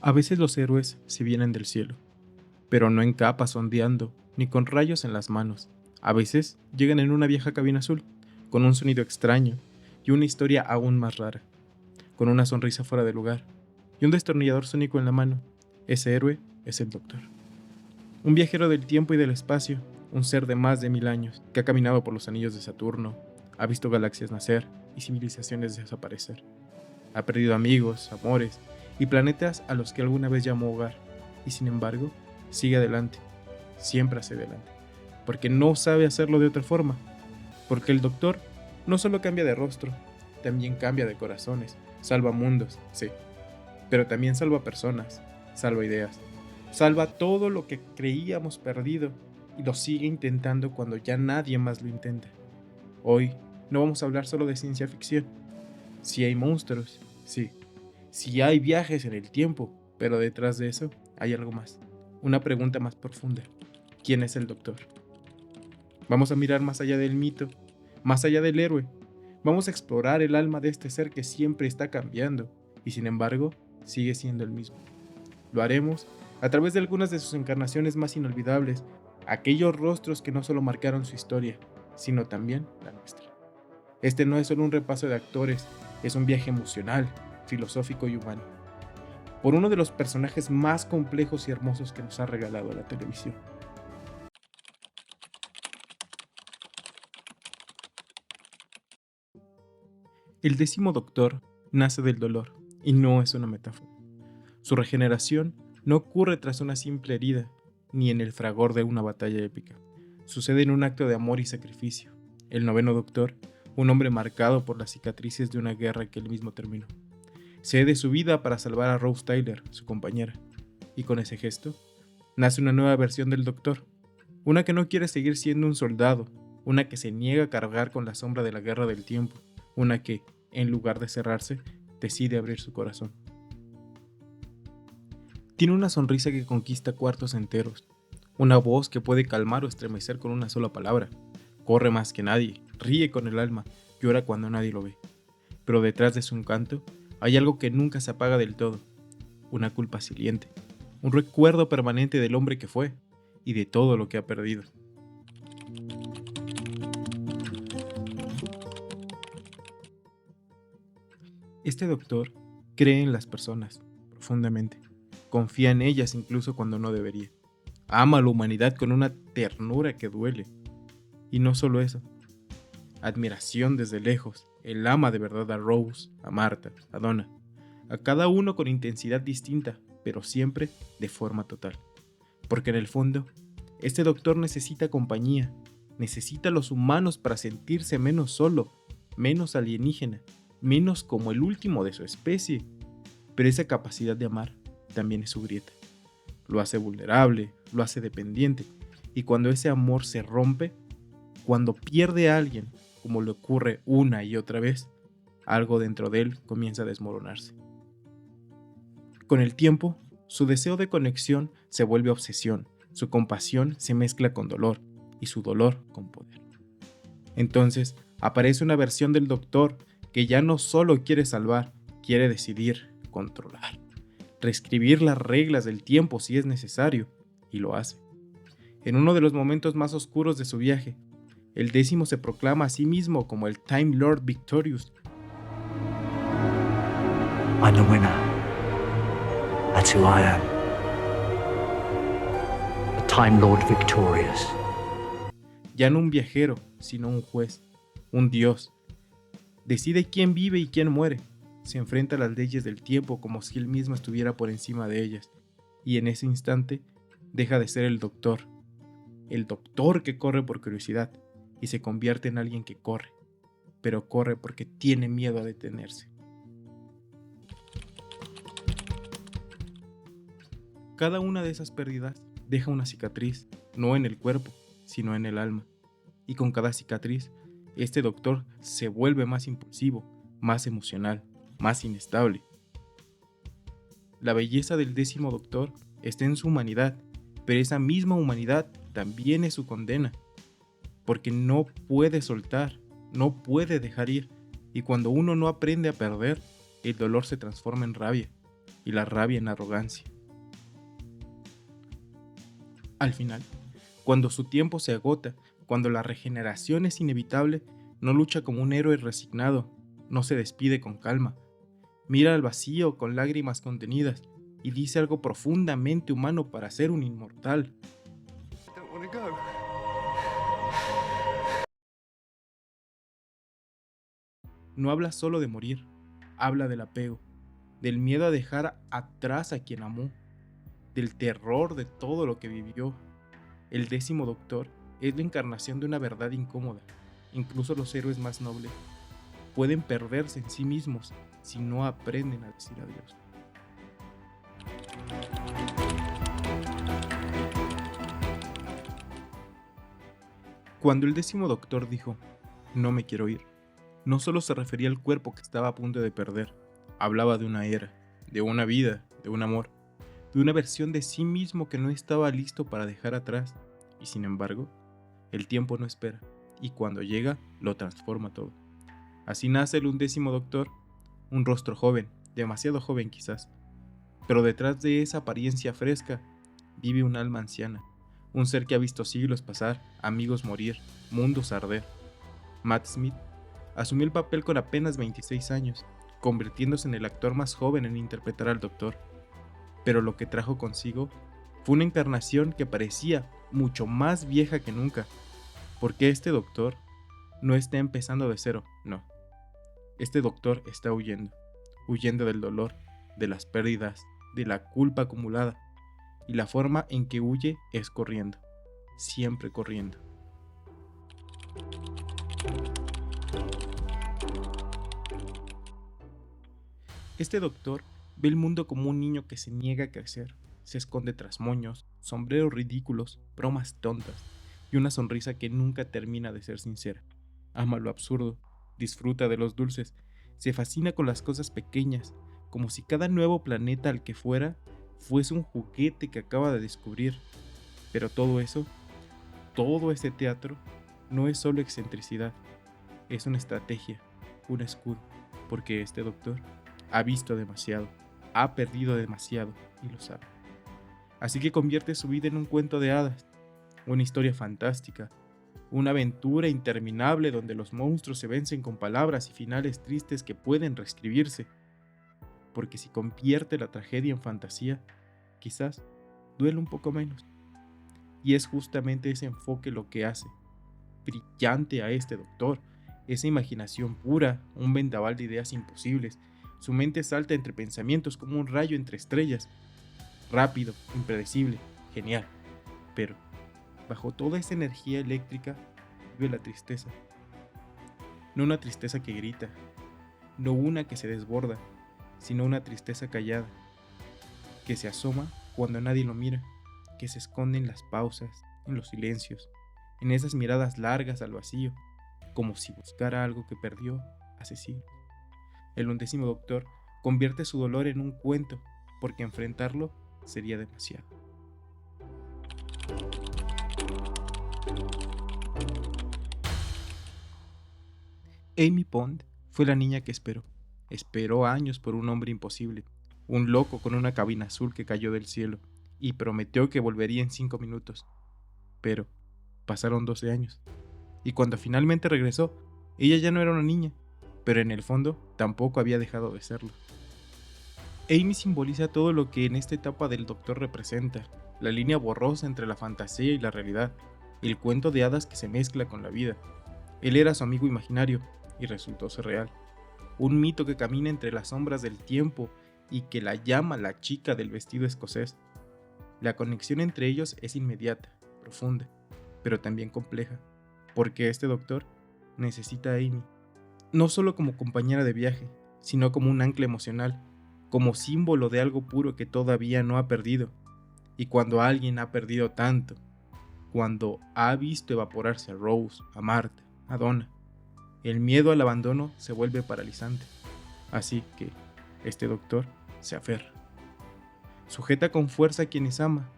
A veces los héroes se vienen del cielo, pero no en capas ondeando, ni con rayos en las manos. A veces llegan en una vieja cabina azul, con un sonido extraño y una historia aún más rara, con una sonrisa fuera de lugar y un destornillador sónico en la mano. Ese héroe es el Doctor. Un viajero del tiempo y del espacio, un ser de más de 1000 años, que ha caminado por los anillos de Saturno, ha visto galaxias nacer y civilizaciones desaparecer. Ha perdido amigos, amores y planetas a los que alguna vez llamó hogar, y sin embargo, sigue adelante, siempre hacia adelante, porque no sabe hacerlo de otra forma, porque el Doctor no solo cambia de rostro, también cambia de corazones, salva mundos, sí, pero también salva personas, salva ideas, salva todo lo que creíamos perdido y lo sigue intentando cuando ya nadie más lo intenta. Hoy no vamos a hablar solo de ciencia ficción. Si hay monstruos, sí. Si hay viajes en el tiempo, pero detrás de eso hay algo más. Una pregunta más profunda. ¿Quién es el Doctor? Vamos a mirar más allá del mito, más allá del héroe. Vamos a explorar el alma de este ser que siempre está cambiando y sin embargo sigue siendo el mismo. Lo haremos a través de algunas de sus encarnaciones más inolvidables, aquellos rostros que no solo marcaron su historia, sino también la nuestra. Este no es solo un repaso de actores, es un viaje emocional, filosófico y humano, por uno de los personajes más complejos y hermosos que nos ha regalado la televisión. El 10º Doctor nace del dolor, y no es una metáfora. Su regeneración no ocurre tras una simple herida, ni en el fragor de una batalla épica. Sucede en un acto de amor y sacrificio. El 9º Doctor, un hombre marcado por las cicatrices de una guerra que él mismo terminó, cede su vida para salvar a Rose Tyler, su compañera, y con ese gesto nace una nueva versión del Doctor, una que no quiere seguir siendo un soldado, una que se niega a cargar con la sombra de la guerra del tiempo, una que, en lugar de cerrarse, decide abrir su corazón. Tiene una sonrisa que conquista cuartos enteros, una voz que puede calmar o estremecer con una sola palabra, corre más que nadie, ríe con el alma, llora cuando nadie lo ve. Pero detrás de su encanto hay algo que nunca se apaga del todo, una culpa silente, un recuerdo permanente del hombre que fue y de todo lo que ha perdido. Este Doctor cree en las personas profundamente, confía en ellas incluso cuando no debería, ama a la humanidad con una ternura que duele. Y no solo eso, admiración desde lejos, él ama de verdad a Rose, a Martha, a Donna, a cada uno con intensidad distinta, pero siempre de forma total. Porque en el fondo, este Doctor necesita compañía, necesita a los humanos para sentirse menos solo, menos alienígena, menos como el último de su especie. Pero esa capacidad de amar también es su grieta. Lo hace vulnerable, lo hace dependiente, y cuando ese amor se rompe, cuando pierde a alguien, como le ocurre una y otra vez, algo dentro de él comienza a desmoronarse. Con el tiempo, su deseo de conexión se vuelve obsesión, su compasión se mezcla con dolor y su dolor con poder. Entonces, aparece una versión del Doctor que ya no solo quiere salvar, quiere decidir, controlar, reescribir las reglas del tiempo si es necesario, y lo hace. En uno de los momentos más oscuros de su viaje, el 10º se proclama a sí mismo como el Time Lord Victorious. I'm the winner. That's who I am. The Time Lord Victorious. Ya no un viajero, sino un juez, un dios. Decide quién vive y quién muere. Se enfrenta a las leyes del tiempo como si él mismo estuviera por encima de ellas. Y en ese instante, deja de ser el Doctor que corre por curiosidad, y se convierte en alguien que corre, pero corre porque tiene miedo a detenerse. Cada una de esas pérdidas deja una cicatriz, no en el cuerpo, sino en el alma. Y con cada cicatriz, este Doctor se vuelve más impulsivo, más emocional, más inestable. La belleza del 10º Doctor está en su humanidad, pero esa misma humanidad también es su condena, porque no puede soltar, no puede dejar ir, y cuando uno no aprende a perder, el dolor se transforma en rabia, y la rabia en arrogancia. Al final, cuando su tiempo se agota, cuando la regeneración es inevitable, no lucha como un héroe resignado, no se despide con calma, mira al vacío con lágrimas contenidas y dice algo profundamente humano para ser un inmortal. No habla solo de morir, habla del apego, del miedo a dejar atrás a quien amó, del terror de todo lo que vivió. El 10º Doctor es la encarnación de una verdad incómoda. Incluso los héroes más nobles pueden perderse en sí mismos si no aprenden a decir adiós. Cuando el 10º Doctor dijo, "No me quiero ir", no solo se refería al cuerpo que estaba a punto de perder, hablaba de una era, de una vida, de un amor, de una versión de sí mismo que no estaba listo para dejar atrás, y sin embargo, el tiempo no espera, y cuando llega, lo transforma todo. Así nace el 11º Doctor, un rostro joven, demasiado joven quizás, pero detrás de esa apariencia fresca, vive un alma anciana, un ser que ha visto siglos pasar, amigos morir, mundos arder. Matt Smith asumió el papel con apenas 26 años, convirtiéndose en el actor más joven en interpretar al Doctor. Pero lo que trajo consigo fue una encarnación que parecía mucho más vieja que nunca, porque este Doctor no está empezando de cero, no. Este Doctor está huyendo del dolor, de las pérdidas, de la culpa acumulada, y la forma en que huye es corriendo, siempre corriendo. Este Doctor ve el mundo como un niño que se niega a crecer, se esconde tras moños, sombreros ridículos, bromas tontas y una sonrisa que nunca termina de ser sincera. Ama lo absurdo, disfruta de los dulces, se fascina con las cosas pequeñas, como si cada nuevo planeta al que fuera fuese un juguete que acaba de descubrir. Pero todo eso, todo ese teatro, no es solo excentricidad, es una estrategia, un escudo, porque este Doctor ha visto demasiado, ha perdido demasiado y lo sabe. Así que convierte su vida en un cuento de hadas, una historia fantástica, una aventura interminable donde los monstruos se vencen con palabras y finales tristes que pueden reescribirse. Porque si convierte la tragedia en fantasía, quizás duele un poco menos. Y es justamente ese enfoque lo que hace brillante a este Doctor, esa imaginación pura, un vendaval de ideas imposibles. Su mente salta entre pensamientos como un rayo entre estrellas, rápido, impredecible, genial. Pero, bajo toda esa energía eléctrica, vive la tristeza. No una tristeza que grita, no una que se desborda, sino una tristeza callada, que se asoma cuando nadie lo mira, que se esconde en las pausas, en los silencios, en esas miradas largas al vacío, como si buscara algo que perdió hace siglos. El 11º Doctor convierte su dolor en un cuento, porque enfrentarlo sería demasiado. Amy Pond fue la niña que esperó años por un hombre imposible, un loco con una cabina azul que cayó del cielo, y prometió que volvería en 5 minutos. Pero pasaron 12 años, y cuando finalmente regresó, ella ya no era una niña, pero en el fondo tampoco había dejado de serlo. Amy simboliza todo lo que en esta etapa del Doctor representa, la línea borrosa entre la fantasía y la realidad, el cuento de hadas que se mezcla con la vida. Él era su amigo imaginario, y resultó ser real. Un mito que camina entre las sombras del tiempo y que la llama la chica del vestido escocés. La conexión entre ellos es inmediata, profunda, pero también compleja, porque este Doctor necesita a Amy, no solo como compañera de viaje, sino como un ancla emocional, como símbolo de algo puro que todavía no ha perdido. Y cuando alguien ha perdido tanto, cuando ha visto evaporarse a Rose, a Martha, a Donna, el miedo al abandono se vuelve paralizante. Así que este Doctor se aferra. Sujeta con fuerza a quienes ama,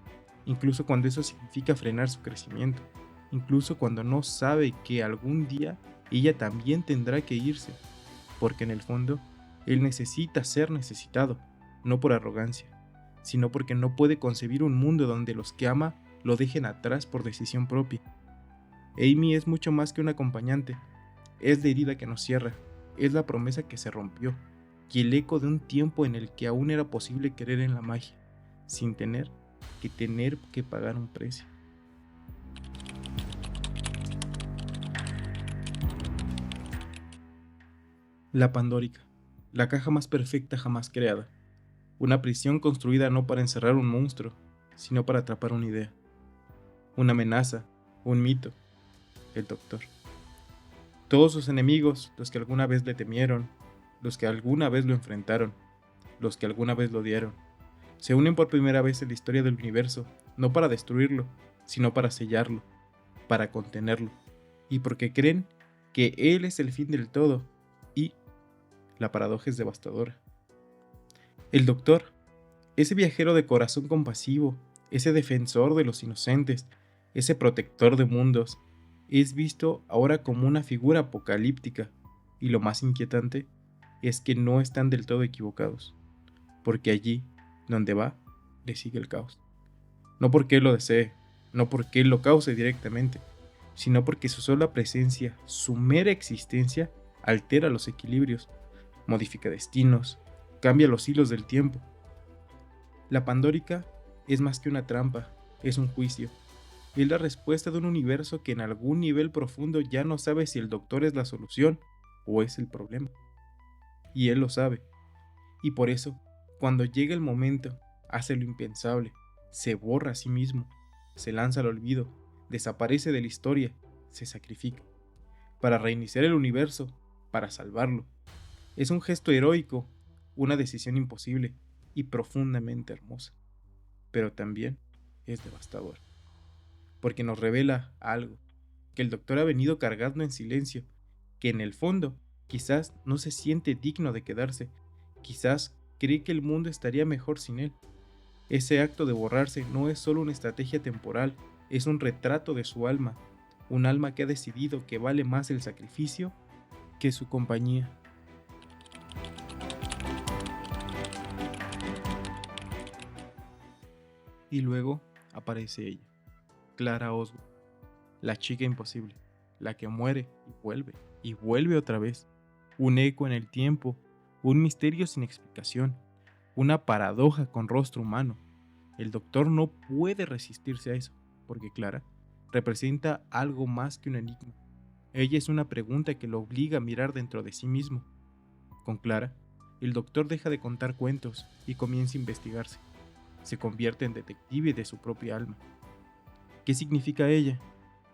incluso cuando eso significa frenar su crecimiento, incluso cuando no sabe que algún día ella también tendrá que irse, porque en el fondo él necesita ser necesitado, no por arrogancia, sino porque no puede concebir un mundo donde los que ama lo dejen atrás por decisión propia. Amy es mucho más que un acompañante, es la herida que nos cierra, es la promesa que se rompió, y el eco de un tiempo en el que aún era posible creer en la magia, sin tener que pagar un precio. La Pandórica, la caja más perfecta jamás creada. Una prisión construida no para encerrar un monstruo, sino para atrapar una idea. Una amenaza, un mito, el Doctor. Todos sus enemigos, los que alguna vez le temieron, los que alguna vez lo enfrentaron, los que alguna vez lo odiaron, se unen por primera vez en la historia del universo, no para destruirlo, sino para sellarlo, para contenerlo, y porque creen que él es el fin del todo, y la paradoja es devastadora. El Doctor, ese viajero de corazón compasivo, ese defensor de los inocentes, ese protector de mundos, es visto ahora como una figura apocalíptica, y lo más inquietante es que no están del todo equivocados, porque allí, donde va, le sigue el caos. No porque él lo desee, no porque él lo cause directamente, sino porque su sola presencia, su mera existencia, altera los equilibrios, modifica destinos, cambia los hilos del tiempo. La Pandórica es más que una trampa, es un juicio. Es la respuesta de un universo que en algún nivel profundo ya no sabe si el Doctor es la solución o es el problema. Y él lo sabe. Y por eso, cuando llega el momento, hace lo impensable, se borra a sí mismo, se lanza al olvido, desaparece de la historia, se sacrifica, para reiniciar el universo, para salvarlo. Es un gesto heroico, una decisión imposible y profundamente hermosa, pero también es devastador, porque nos revela algo, que el Doctor ha venido cargando en silencio, que en el fondo quizás no se siente digno de quedarse, quizás cree que el mundo estaría mejor sin él. Ese acto de borrarse no es solo una estrategia temporal, es un retrato de su alma, un alma que ha decidido que vale más el sacrificio que su compañía. Y luego aparece ella, Clara Oswald, la chica imposible, la que muere y vuelve otra vez, un eco en el tiempo, un misterio sin explicación, una paradoja con rostro humano. El Doctor no puede resistirse a eso, porque Clara representa algo más que un enigma. Ella es una pregunta que lo obliga a mirar dentro de sí mismo. Con Clara, el Doctor deja de contar cuentos y comienza a investigarse. Se convierte en detective de su propia alma. ¿Qué significa ella?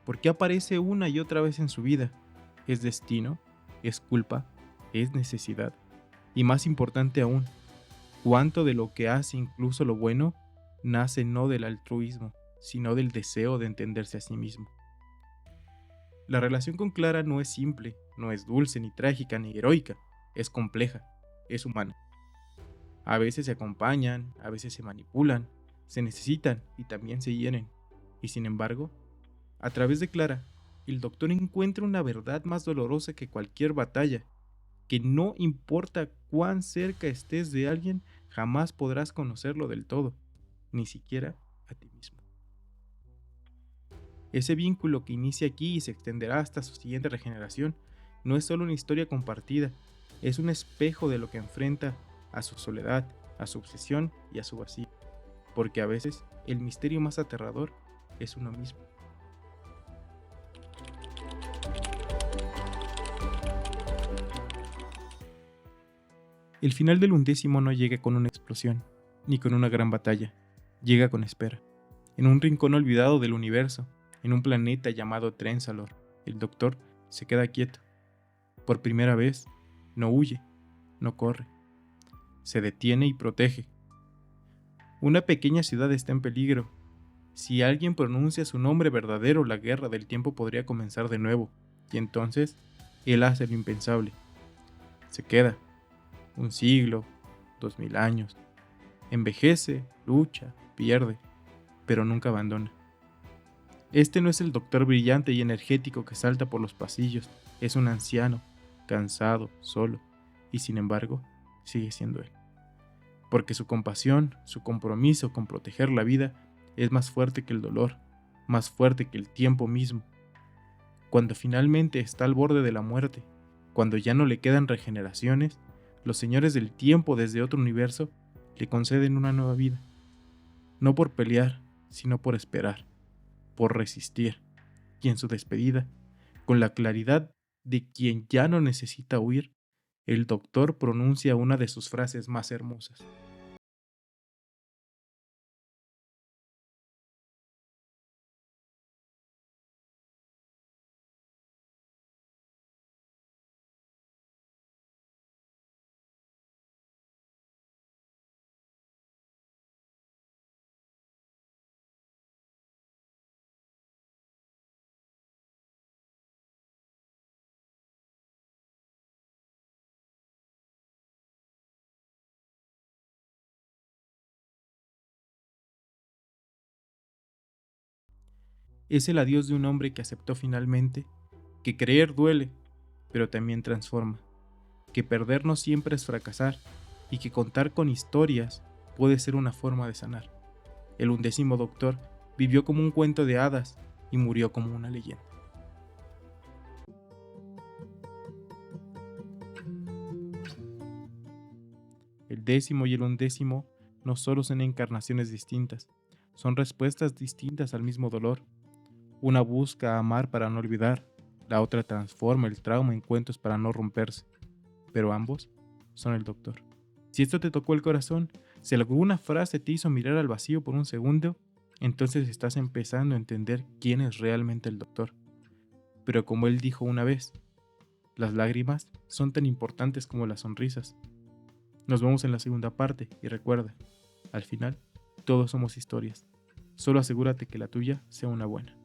¿Por qué aparece una y otra vez en su vida? ¿Es destino? ¿Es culpa? ¿Es necesidad? Y más importante aún, ¿cuánto de lo que hace, incluso lo bueno, nace no del altruismo, sino del deseo de entenderse a sí mismo? La relación con Clara no es simple, no es dulce, ni trágica, ni heroica, es compleja, es humana. A veces se acompañan, a veces se manipulan, se necesitan y también se hieren. Y sin embargo, a través de Clara, el Doctor encuentra una verdad más dolorosa que cualquier batalla, que no importa cuán cerca estés de alguien, jamás podrás conocerlo del todo, ni siquiera a ti mismo. Ese vínculo que inicia aquí y se extenderá hasta su siguiente regeneración, no es solo una historia compartida, es un espejo de lo que enfrenta a su soledad, a su obsesión y a su vacío, porque a veces el misterio más aterrador es uno mismo. El final del 11º no llega con una explosión, ni con una gran batalla, llega con espera. En un rincón olvidado del universo, en un planeta llamado Trenzalore, el Doctor se queda quieto. Por primera vez, no huye, no corre, se detiene y protege. Una pequeña ciudad está en peligro. Si alguien pronuncia su nombre verdadero, la guerra del tiempo podría comenzar de nuevo, y entonces él hace lo impensable. Se queda, 1 siglo, 2000 años, envejece, lucha, pierde, pero nunca abandona. Este no es el Doctor brillante y energético que salta por los pasillos, es un anciano, cansado, solo, y sin embargo, sigue siendo él. porque su compasión, su compromiso con proteger la vida es más fuerte que el dolor, más fuerte que el tiempo mismo. Cuando finalmente está al borde de la muerte, cuando ya no le quedan regeneraciones, los señores del tiempo desde otro universo le conceden una nueva vida. No por pelear, sino por esperar, por resistir. Y en su despedida, con la claridad de quien ya no necesita huir, el doctor pronuncia una de sus frases más hermosas. Es el adiós de un hombre que aceptó finalmente que creer duele, pero también transforma, que perder no siempre es fracasar y que contar con historias puede ser una forma de sanar. El 11º doctor vivió como un cuento de hadas y murió como una leyenda. El 10º y el 11º no solo son encarnaciones distintas, son respuestas distintas al mismo dolor. Una busca amar para no olvidar, la otra transforma el trauma en cuentos para no romperse, pero ambos son el doctor. Si esto te tocó el corazón, si alguna frase te hizo mirar al vacío por un segundo, entonces estás empezando a entender quién es realmente el doctor. Pero como él dijo una vez, las lágrimas son tan importantes como las sonrisas. Nos vemos en la segunda parte y recuerda, al final, todos somos historias. Solo asegúrate que la tuya sea una buena.